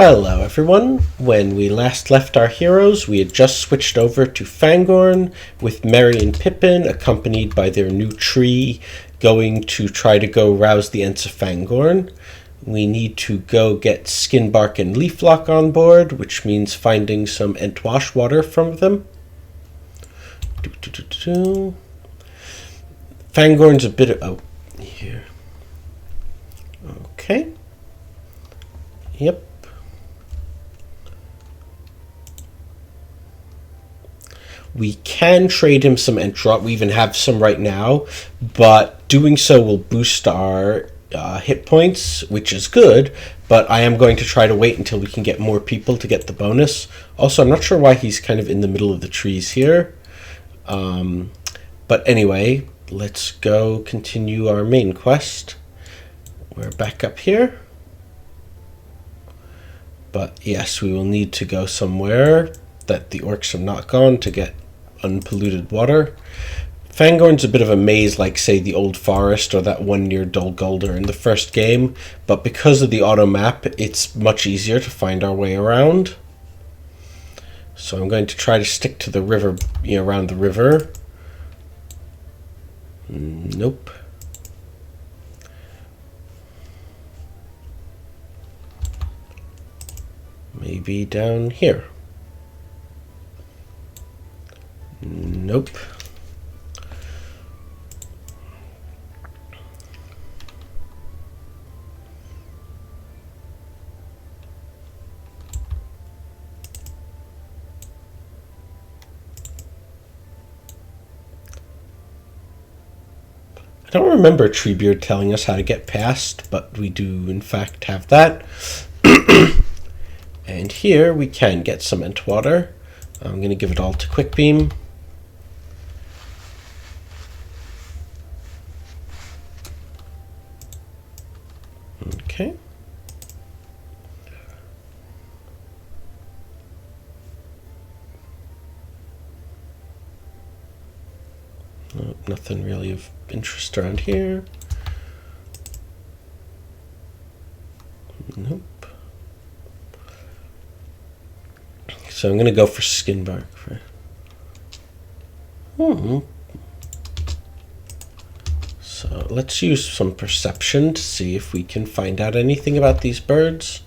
Hello everyone. When we last left our heroes, we had just switched over to Fangorn with Merry and Pippin, accompanied by their new tree, going to try to go rouse the Ents of Fangorn. We need to go get Skinbark and Leaflock on board, which means finding some Ent wash water from them. Fangorn's a bit of... oh, here. Okay. Yep. We can trade him some Entrot. We even have some right now, but doing so will boost our hit points, which is good, but I am going to try to wait until we can get more people to get the bonus. Also, I'm not sure why he's kind of in the middle of the trees here. But anyway, let's go continue our main quest. We're back up here. But yes, we will need to go somewhere that the orcs have not gone to get unpolluted water. Fangorn's a bit of a maze like, say, the Old Forest or that one near Dol Guldur in the first game, but because of the auto map, it's much easier to find our way around. So I'm going to try to stick to the river, around the river. Nope. Maybe down here. Nope. I don't remember Treebeard telling us how to get past, but we do in fact have that. And here we can get some Ent water. I'm going to give it all to Quick Beam. Okay. Nothing really of interest around here. Nope. So I'm going to go for Skinbark. So let's use some perception to see if we can find out anything about these birds.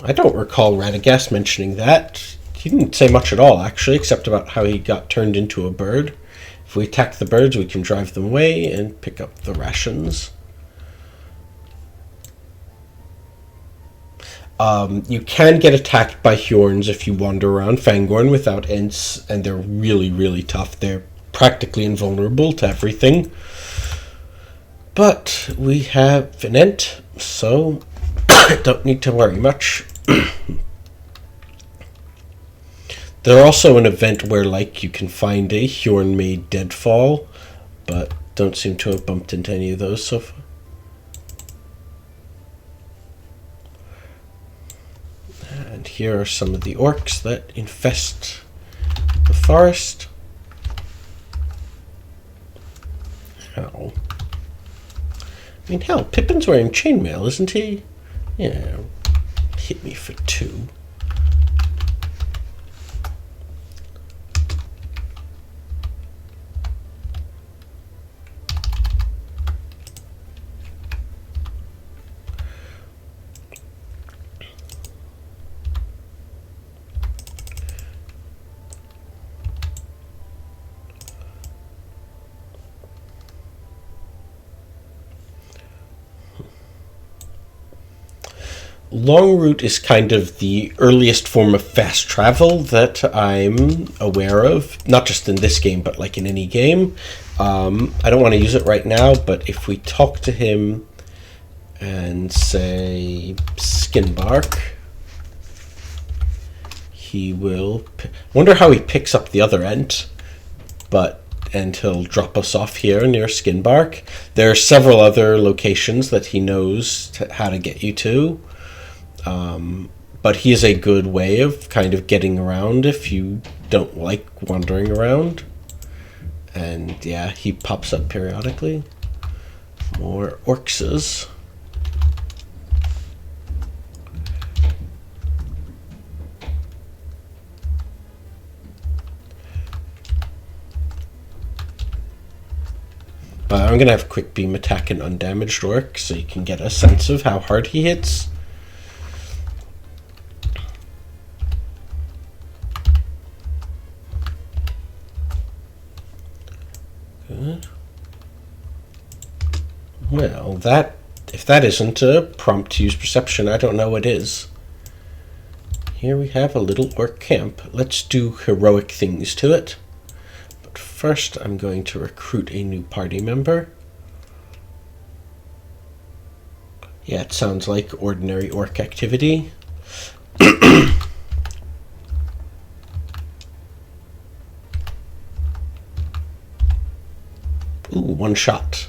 I don't recall Radagast mentioning that. He didn't say much at all, actually, except about how he got turned into a bird. If we attack the birds, we can drive them away and pick up the rations. You can get attacked by Hjorns if you wander around Fangorn without Ents, and they're really, really tough. They're practically invulnerable to everything. But we have an Ent, so don't need to worry much. There's also an event where, you can find a Hjorn-made deadfall, but don't seem to have bumped into any of those so far. And here are some of the orcs that infest the forest. Ow. I mean, hell, Pippin's wearing chainmail, isn't he? Yeah, hit me for 2. Long route is kind of the earliest form of fast travel that I'm aware of, not just in this game, but in any game. I don't want to use it right now, but if we talk to him and say Skinbark, he will... wonder how he picks up the other Ent, and he'll drop us off here near Skinbark. There are several other locations that he knows how to get you to. But he is a good way of kind of getting around if you don't like wandering around. And yeah, he pops up periodically. More orcses. But I'm going to have Quick Beam attack an undamaged orc so you can get a sense of how hard he hits. Good. Well, if that isn't a prompt to use perception, I don't know what is. Here we have a little orc camp. Let's do heroic things to it. But first, I'm going to recruit a new party member. Yeah, it sounds like ordinary orc activity. Ooh, one shot.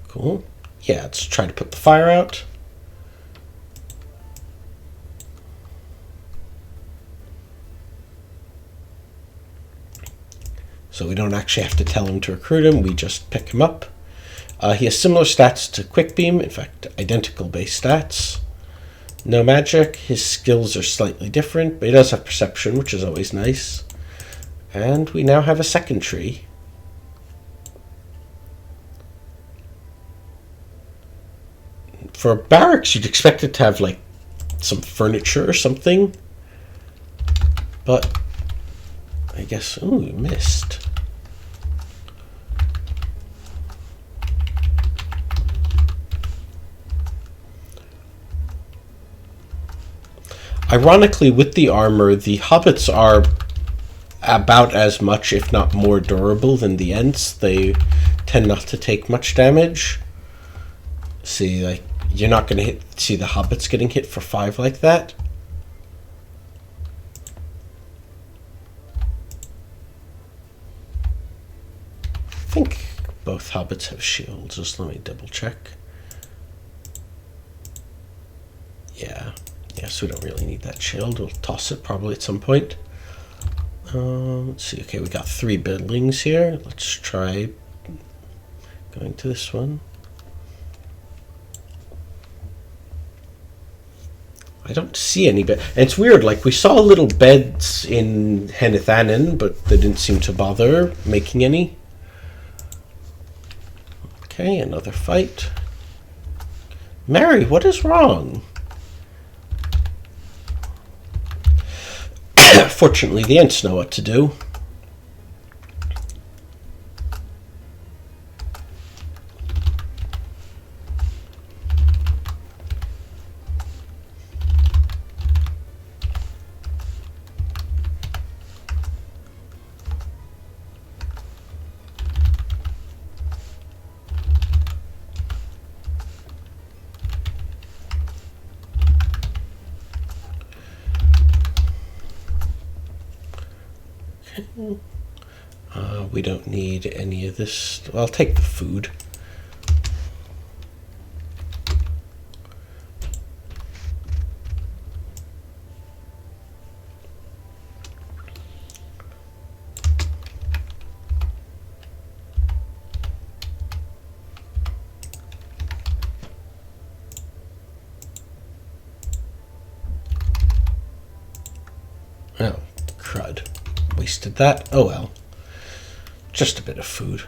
Cool. Yeah, let's try to put the fire out. So we don't actually have to tell him to recruit him, we just pick him up. He has similar stats to Quick Beam, in fact, identical base stats. No magic, his skills are slightly different, but he does have perception, which is always nice. And we now have a second tree. For a barracks, you'd expect it to have, like, some furniture or something. But I guess... Ooh, we missed. Ironically, with the armor, the hobbits are about as much, if not more, durable than the Ents. They tend not to take much damage. See, like, you're not going to see the hobbits getting hit for 5 like that. I think both hobbits have shields. Just let me double check. Yeah, so we don't really need that shield. We'll toss it probably at some point. Let's see. Okay, we got 3 buildings here. Let's try going to this one. I don't see any bed. And it's weird, like, we saw little beds in Henithanen, but they didn't seem to bother making any. Okay, another fight. Mary, what is wrong? Fortunately, the Ents know what to do. We don't need any of this. Well, I'll take the food. Oh, crud. Wasted that. Oh well. Just a bit of food.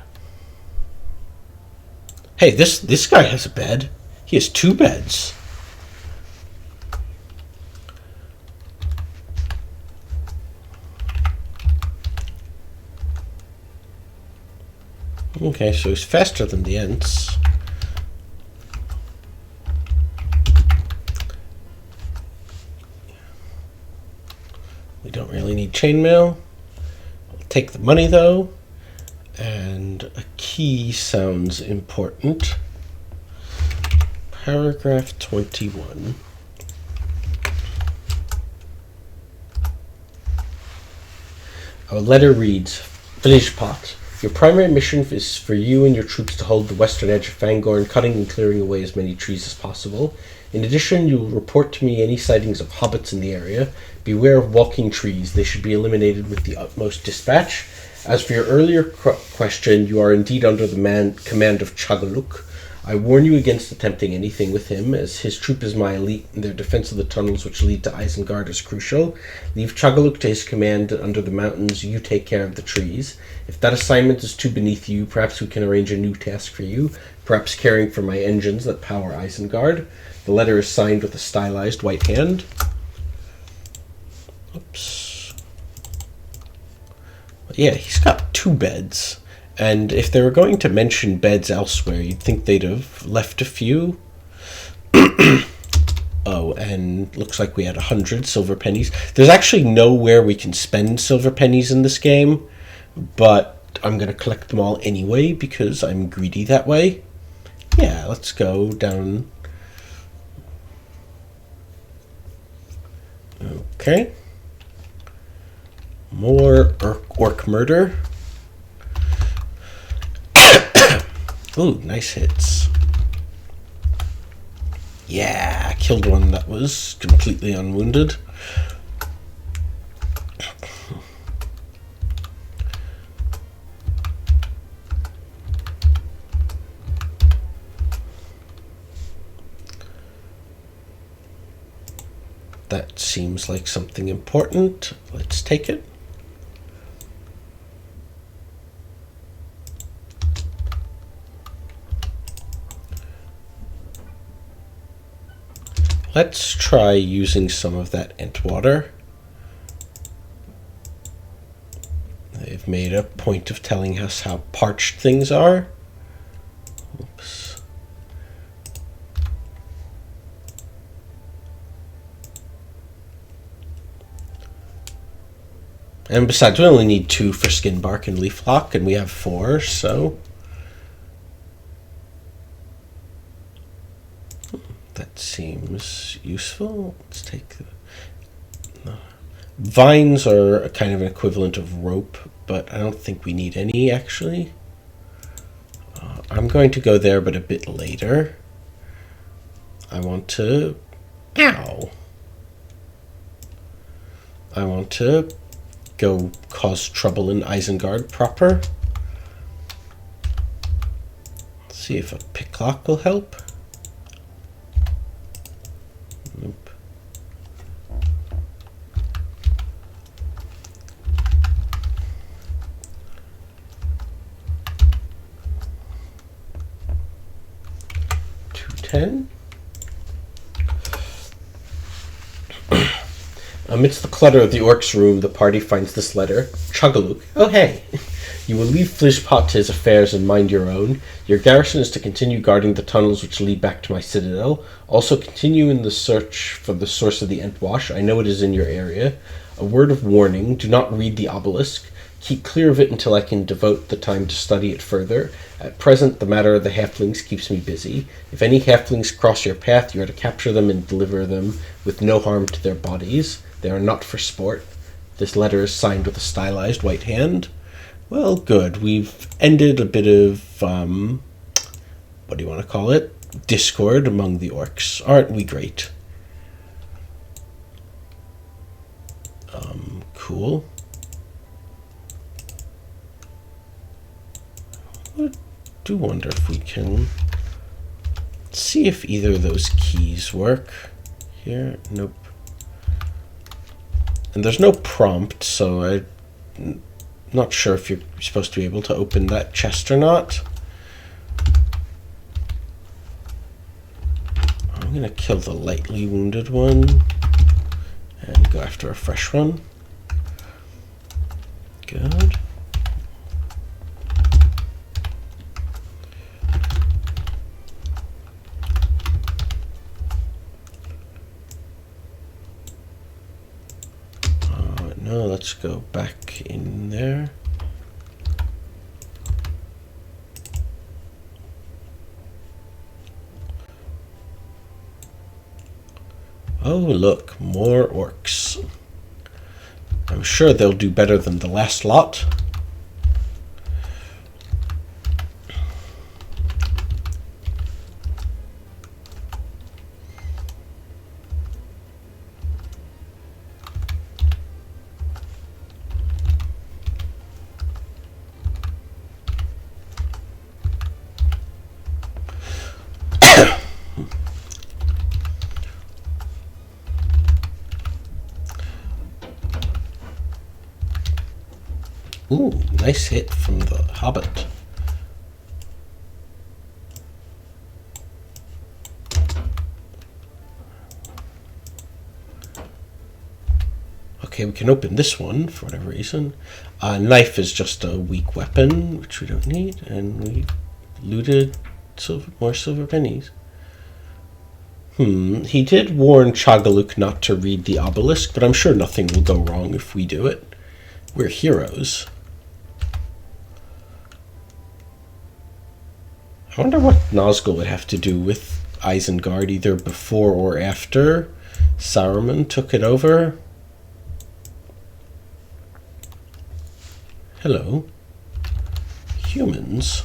Hey, this guy has a bed. He has 2 beds. Okay, so he's faster than the Ents. We don't really need chainmail. I'll take the money though. And a key sounds important. Paragraph 21. Our letter reads, Village Pot. Your primary mission is for you and your troops to hold the western edge of Fangorn, cutting and clearing away as many trees as possible. In addition, you will report to me any sightings of hobbits in the area. Beware of walking trees. They should be eliminated with the utmost dispatch. As for your earlier question, you are indeed under the command of Chagaluk. I warn you against attempting anything with him, as his troop is my elite, and their defense of the tunnels which lead to Isengard is crucial. Leave Chagaluk to his command under the mountains, you take care of the trees. If that assignment is too beneath you, perhaps we can arrange a new task for you, perhaps caring for my engines that power Isengard. The letter is signed with a stylized white hand. Oops. Yeah, he's got 2 beds. And if they were going to mention beds elsewhere, you'd think they'd have left a few. Oh, and looks like we had 100 silver pennies. There's actually nowhere we can spend silver pennies in this game, but I'm going to collect them all anyway because I'm greedy that way. Yeah, let's go down. Okay. More orc murder. Ooh, nice hits. Yeah, killed one that was completely unwounded. That seems like something important. Let's take it. Let's try using some of that Ent water. They've made a point of telling us how parched things are. Oops. And besides, we only need 2 for skin bark and leaf lock, and we have 4, so that seems useful. Let's take the vines are kind of an equivalent of rope, but I don't think we need any actually. I'm going to go there, but a bit later. I want to go cause trouble in Isengard proper. Let's see if a picklock will help. Nope. $210. Amidst the clutter of the orc's room, the party finds this letter. Chagaluk. Oh, hey. You will leave Flishpot to his affairs and mind your own. Your garrison is to continue guarding the tunnels which lead back to my citadel. Also continue in the search for the source of the Entwash. I know it is in your area. A word of warning. Do not read the obelisk. Keep clear of it until I can devote the time to study it further. At present, the matter of the halflings keeps me busy. If any halflings cross your path, you are to capture them and deliver them with no harm to their bodies. They are not for sport. This letter is signed with a stylized white hand. Well, good. We've ended a bit of, what do you want to call it? Discord among the orcs. Aren't we great? Cool. I do wonder if we can see if either of those keys work. Here, nope. And there's no prompt, so I'm not sure if you're supposed to be able to open that chest or not. I'm going to kill the lightly wounded one and go after a fresh one. Good. No, let's go back in there. Oh, look, more orcs. I'm sure they'll do better than the last lot. Ooh, nice hit from the Hobbit. Okay, we can open this one for whatever reason. Knife is just a weak weapon, which we don't need, and we looted more silver pennies. He did warn Chagaluk not to read the obelisk, but I'm sure nothing will go wrong if we do it. We're heroes. I wonder what Nazgul would have to do with Isengard, either before or after Saruman took it over. Hello. Humans.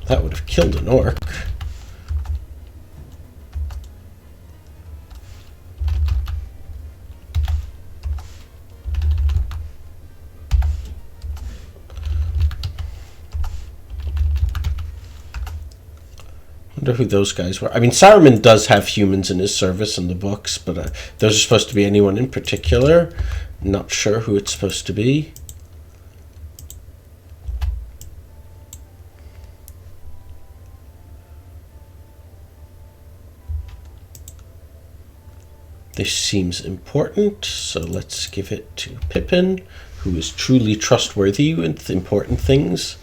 That would have killed an orc. Wonder who those guys were. I mean, Saruman does have humans in his service in the books, but those are supposed to be anyone in particular. Not sure who it's supposed to be. This seems important, so let's give it to Pippin, who is truly trustworthy with important things.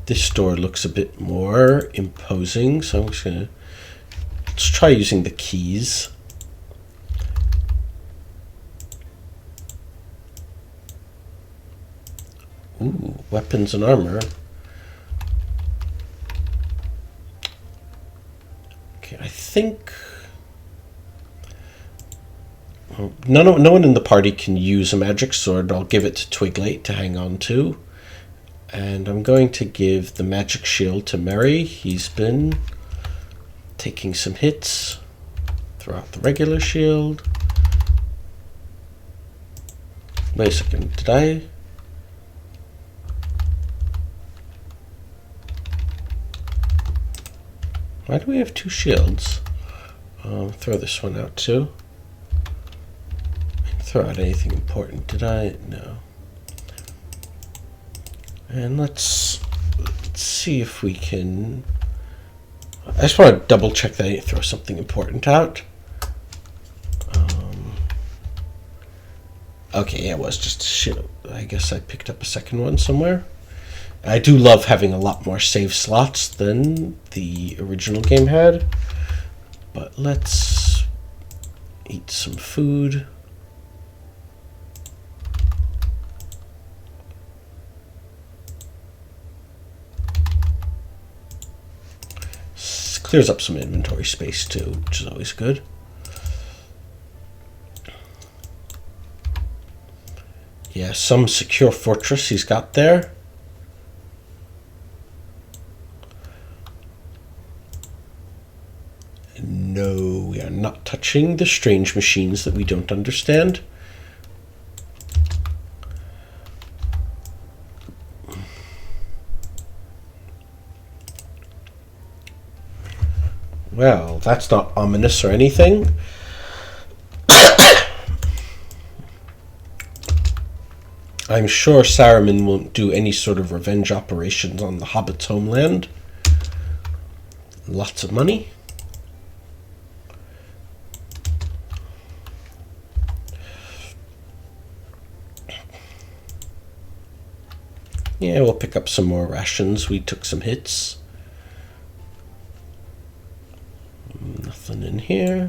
This door looks a bit more imposing, so I'm just gonna let's try using the keys. Ooh, weapons and armor. Okay, I think no one in the party can use a magic sword. I'll give it to Twiglate to hang on to. And I'm going to give the magic shield to Merry. He's been taking some hits. Throw out the regular shield. Wait a second, did I? Why do we have two shields? Throw this one out too. Throw out anything important, did I? No. And let's see if we can... I just want to double check that I didn't throw something important out. Okay, yeah, it was just a shield. I guess I picked up a second one somewhere. I do love having a lot more save slots than the original game had. But let's eat some food. Clears up some inventory space too, which is always good. Yeah, some secure fortress he's got there. No, we are not touching the strange machines that we don't understand. Well, that's not ominous or anything. I'm sure Saruman won't do any sort of revenge operations on the Hobbit's homeland. Lots of money. Yeah, we'll pick up some more rations. We took some hits. Nothing in here.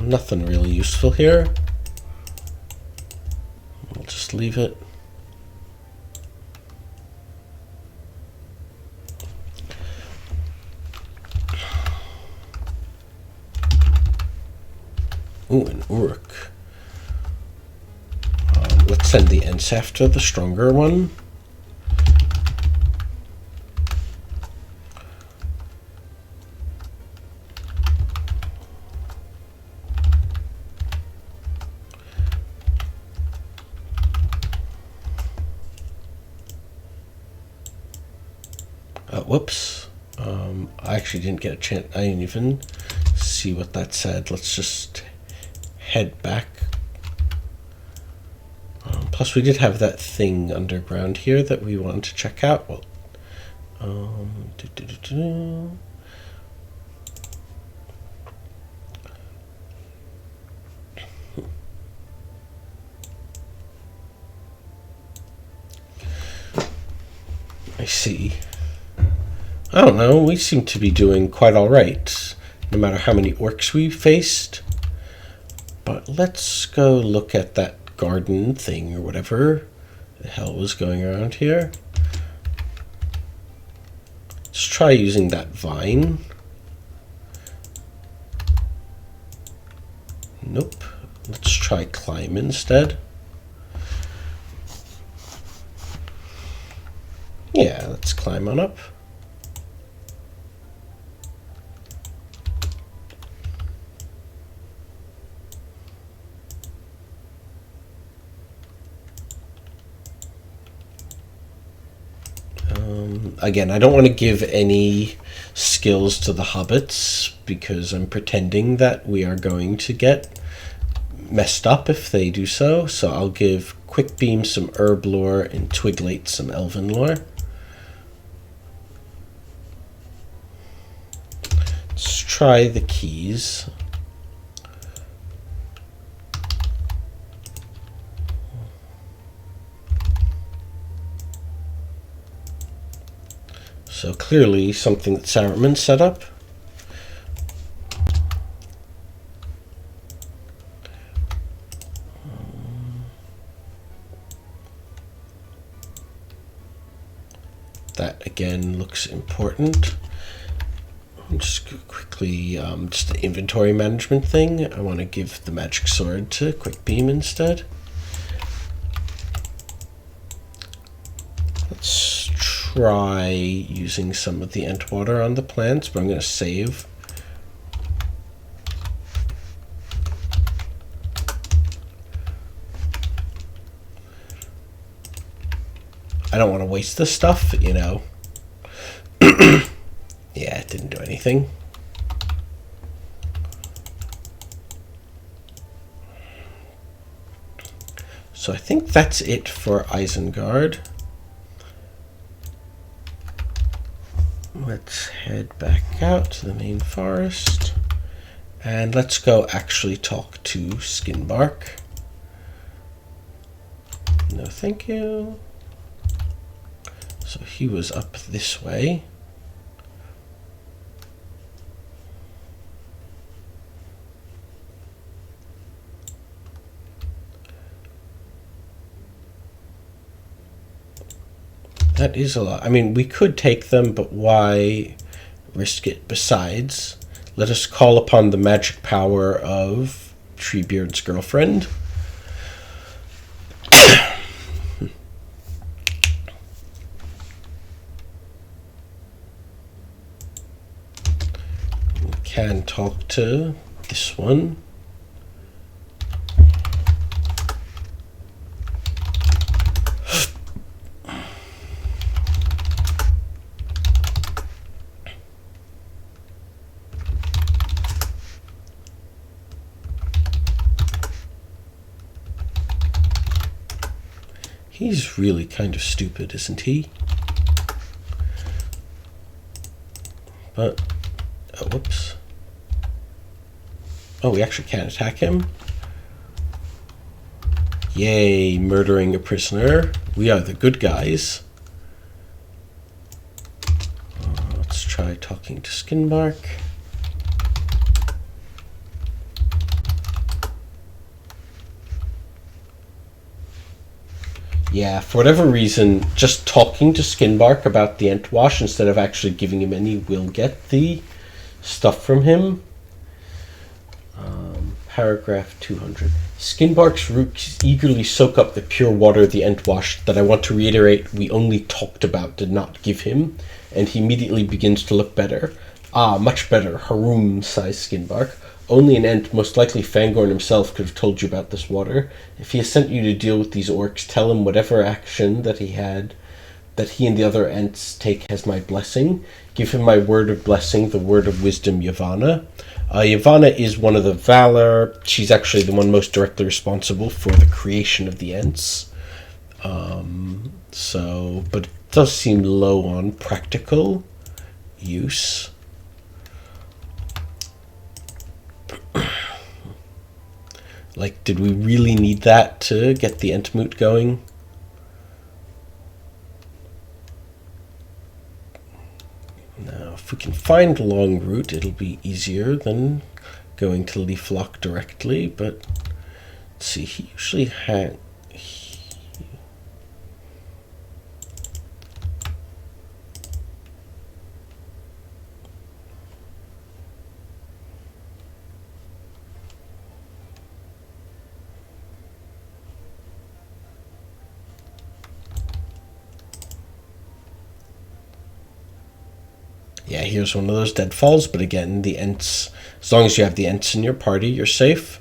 Nothing really useful here. We'll just leave it. Ooh, an Uruk. Let's send the Ents after the stronger one. Whoops. I actually didn't get a chance. I didn't even see what that said. Let's just head back. Plus, we did have that thing underground here that we wanted to check out. Well, I see. I don't know, we seem to be doing quite alright, no matter how many orcs we faced. But let's go look at that garden thing or whatever the hell was going around here. Let's try using that vine. Nope. Let's try climb instead. Yeah, let's climb on up. Again, I don't want to give any skills to the hobbits because I'm pretending that we are going to get messed up if they do so. So I'll give Quick Beam some herb lore and Twiglate some elven lore. Let's try the keys. So clearly something that Saruman set up. That again looks important. Just quickly, just the inventory management thing. I want to give the magic sword to Quick Beam instead. Let's try using some of the ent water on the plants, but I'm going to save. I don't want to waste this stuff, you know. Yeah, it didn't do anything. So I think that's it for Isengard. Let's head back out to the main forest. And let's go actually talk to Skinbark. No, thank you. So he was up this way. That is a lot. I mean, we could take them, but why risk it? Besides, let us call upon the magic power of Treebeard's girlfriend. We can talk to this one. He's really kind of stupid, isn't he? But, oh, whoops. Oh, we actually can't attack him. Yay, murdering a prisoner. We are the good guys. Let's try talking to Skinbark. Yeah, for whatever reason, just talking to Skinbark about the Entwash instead of actually giving him any will get the stuff from him. Paragraph 200. Skinbark's roots eagerly soak up the pure water of the Entwash that I want to reiterate we only talked about, did not give him, and he immediately begins to look better. Ah, much better, Haroom, sighs Skinbark. Only an Ent, most likely Fangorn himself, could have told you about this water. If he has sent you to deal with these orcs, tell him whatever action that he had that he and the other Ents take as my blessing. Give him my word of blessing, the word of wisdom, Yavanna. Yavanna is one of the Valor. She's actually the one most directly responsible for the creation of the Ents. But it does seem low on practical use. Like, did we really need that to get the Entmoot going? Now, if we can find a long route, it'll be easier than going to Leaflock directly, but let's see, he usually had... Yeah, here's one of those deadfalls, but again, the Ents, as long as you have the Ents in your party, you're safe.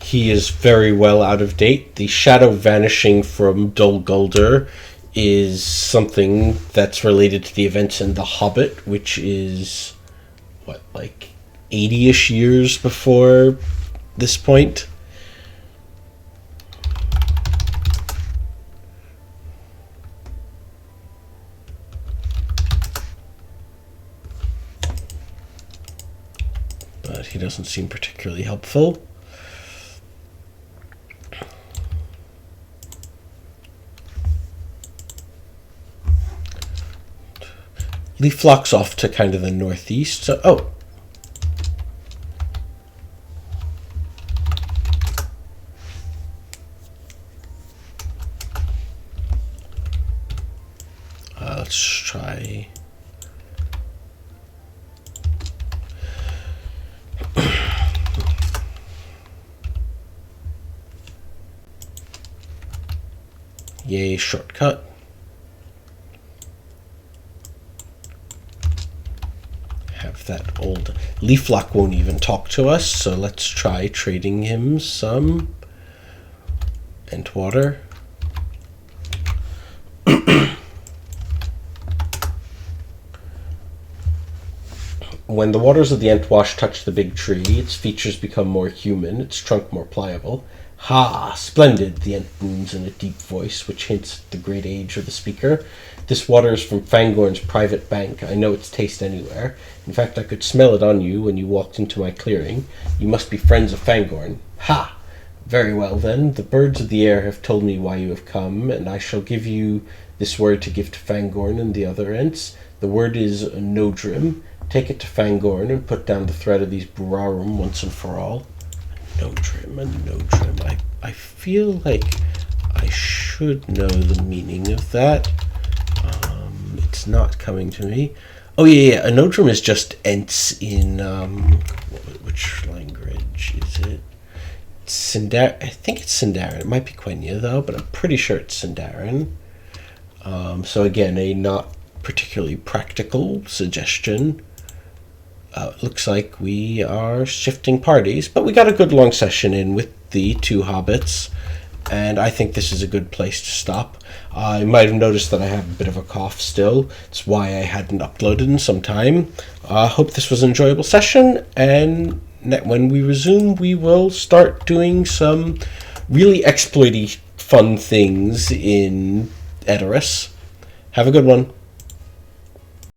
He is very well out of date. The shadow vanishing from Dol Guldur is something that's related to the events in The Hobbit, which is, what, like 80-ish years before this point? But he doesn't seem particularly helpful. Leaflock's off to kind of the northeast, so... Oh! Let's try... Yay, shortcut. That old Leaflock won't even talk to us, so let's try trading him some Entwater. When the waters of the Entwash touch the big tree, its features become more human, its trunk more pliable. Ha! Splendid, the Ent booms in a deep voice, which hints at the great age of the speaker. This water is from Fangorn's private bank. I know its taste anywhere. In fact, I could smell it on you when you walked into my clearing. You must be friends of Fangorn. Ha! Very well, then. The birds of the air have told me why you have come, and I shall give you this word to give to Fangorn and the other Ents. The word is Nodrim. Take it to Fangorn and put down the threat of these Burarum once and for all. Nodrim, a Nodrim. I feel like I should know the meaning of that. It's not coming to me. Oh yeah, a Nodrim is just Ents in which language is it? Sindar. I think it's Sindarin. It might be Quenya though, but I'm pretty sure it's Sindarin. So again, a not particularly practical suggestion. It looks like we are shifting parties, but we got a good long session in with the two hobbits, and I think this is a good place to stop. You might have noticed that I have a bit of a cough still. It's why I hadn't uploaded in some time. Hope this was an enjoyable session, and when we resume, we will start doing some really exploity fun things in Edoras. Have a good one.